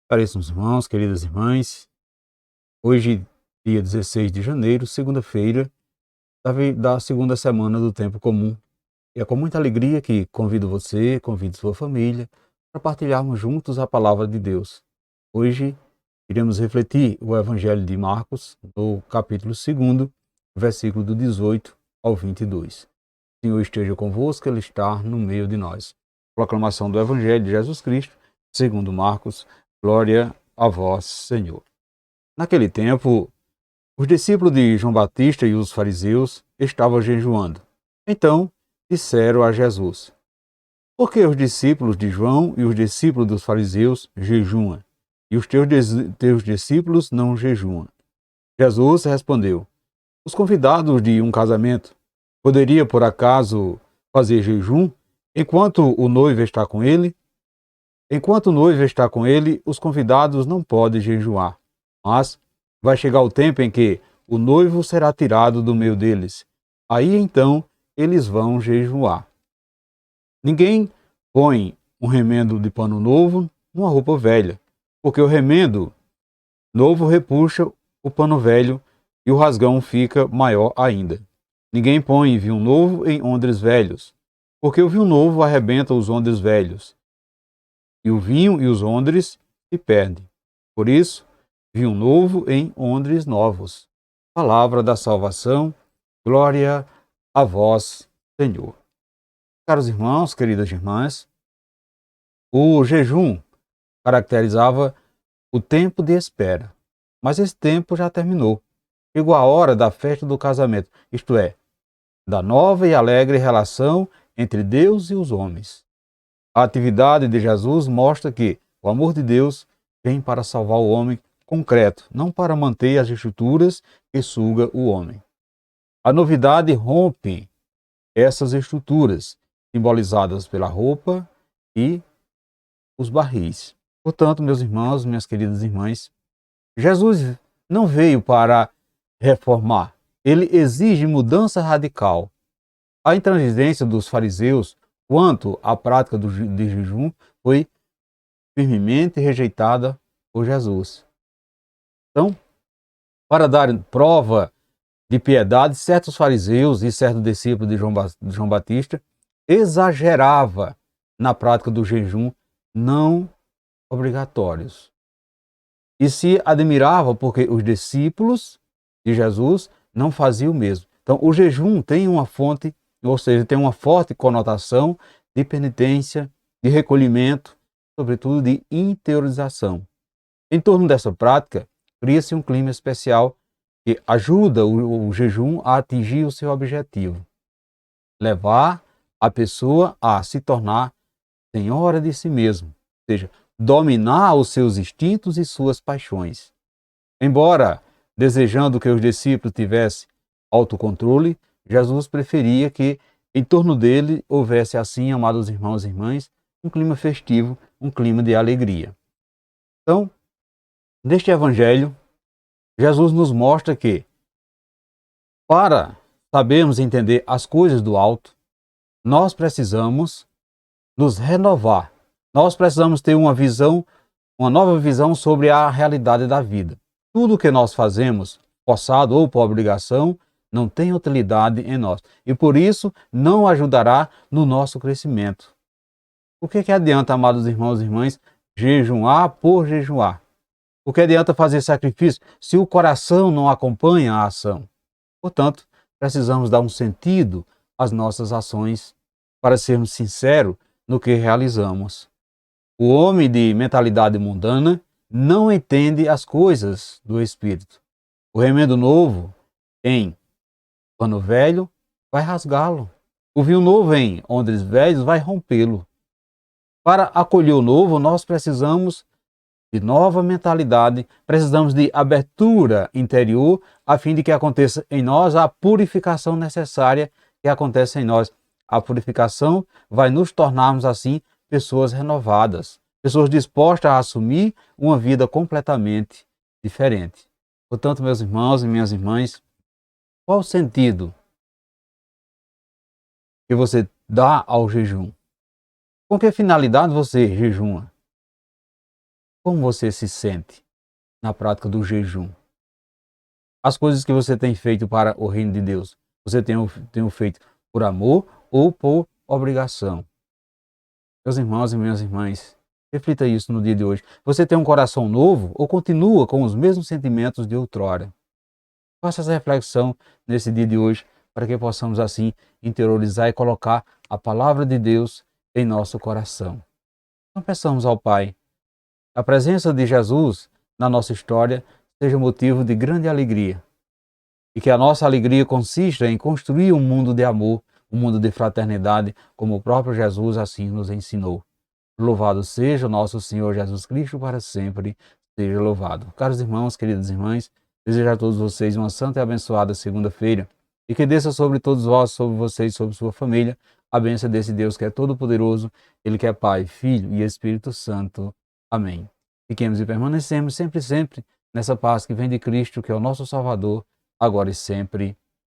Caríssimos irmãos, queridas irmãs, hoje, dia 16 de janeiro, segunda-feira, da segunda semana do tempo comum. E é com muita alegria que convido você, convido sua família, para partilharmos juntos a palavra de Deus. Hoje, iremos refletir o Evangelho de Marcos, no capítulo 2, versículo do 18 ao 22. O Senhor esteja convosco, Ele está no meio de nós. Proclamação do Evangelho de Jesus Cristo, segundo Marcos. Glória a vós, Senhor. Naquele tempo, os discípulos de João Batista e os fariseus estavam jejuando. Então disseram a Jesus: por que os discípulos de João e os discípulos dos fariseus jejuam, e os teus discípulos não jejuam? Jesus respondeu: os convidados de um casamento poderiam, por acaso, fazer jejum enquanto o noivo está com ele? Enquanto o noivo está com ele, os convidados não podem jejuar. Mas vai chegar o tempo em que o noivo será tirado do meio deles. Aí então eles vão jejuar. Ninguém põe um remendo de pano novo numa roupa velha, porque o remendo novo repuxa o pano velho e o rasgão fica maior ainda. Ninguém põe vinho novo em odres velhos, porque o vinho novo arrebenta os odres velhos, e o vinho e os odres se perdem. Por isso, vinho novo em odres novos. Palavra da salvação, glória a vós, Senhor. Caros irmãos, queridas irmãs, o jejum caracterizava o tempo de espera, mas esse tempo já terminou. Chegou a hora da festa do casamento, isto é, da nova e alegre relação entre Deus e os homens. A atividade de Jesus mostra que o amor de Deus vem para salvar o homem concreto, não para manter as estruturas que suga o homem. A novidade rompe essas estruturas, simbolizadas pela roupa e os barris. Portanto, meus irmãos, minhas queridas irmãs, Jesus não veio para reformar, ele exige mudança radical. A intransigência dos fariseus quanto à prática de jejum foi firmemente rejeitada por Jesus. Então, para dar prova de piedade, certos fariseus e certos discípulos de João Batista exagerava na prática do jejum não obrigatórios. E se admirava porque os discípulos de Jesus não faziam o mesmo. Então, o jejum tem uma fonte, ou seja, tem uma forte conotação de penitência, de recolhimento, sobretudo de interiorização. Em torno dessa prática, cria-se um clima especial que ajuda o jejum a atingir o seu objetivo, levar a pessoa a se tornar senhora de si mesmo, ou seja, dominar os seus instintos e suas paixões. Embora desejando que os discípulos tivessem autocontrole, Jesus preferia que em torno dele houvesse assim, amados irmãos e irmãs, um clima festivo, um clima de alegria. Então, neste evangelho, Jesus nos mostra que, para sabermos entender as coisas do alto, nós precisamos nos renovar. Nós precisamos ter uma nova visão sobre a realidade da vida. Tudo o que nós fazemos, forçado ou por obrigação, não tem utilidade em nós. E por isso não ajudará no nosso crescimento. O que adianta, amados irmãos e irmãs, jejuar por jejuar? O que adianta fazer sacrifício se o coração não acompanha a ação? Portanto, precisamos dar um sentido às nossas ações para sermos sinceros no que realizamos. O homem de mentalidade mundana não entende as coisas do Espírito. O remendo novo em pano velho vai rasgá-lo. O vinho novo em odres velhos vai rompê-lo. Para acolher o novo, nós precisamos de nova mentalidade, precisamos de abertura interior, a fim de que aconteça em nós a purificação necessária que acontece em nós. A purificação vai nos tornarmos, assim, pessoas renovadas, pessoas dispostas a assumir uma vida completamente diferente. Portanto, meus irmãos e minhas irmãs, qual o sentido que você dá ao jejum? Com que finalidade você jejuma? Como você se sente na prática do jejum? As coisas que você tem feito para o reino de Deus, você tem feito por amor ou por obrigação? Meus irmãos e minhas irmãs, reflita isso no dia de hoje. Você tem um coração novo ou continua com os mesmos sentimentos de outrora? Faça essa reflexão nesse dia de hoje, para que possamos assim interiorizar e colocar a palavra de Deus em nosso coração. Então peçamos ao Pai, a presença de Jesus na nossa história seja motivo de grande alegria, e que a nossa alegria consista em construir um mundo de amor, um mundo de fraternidade, como o próprio Jesus assim nos ensinou. Louvado seja o nosso Senhor Jesus Cristo, para sempre seja louvado. Caros irmãos, queridas irmãs, desejo a todos vocês uma santa e abençoada segunda-feira, e que desça sobre todos vós, sobre vocês, sobre sua família, a bênção desse Deus que é todo-poderoso, Ele que é Pai, Filho e Espírito Santo. Amém. Fiquemos e permanecemos sempre, sempre nessa paz que vem de Cristo, que é o nosso Salvador, agora e sempre.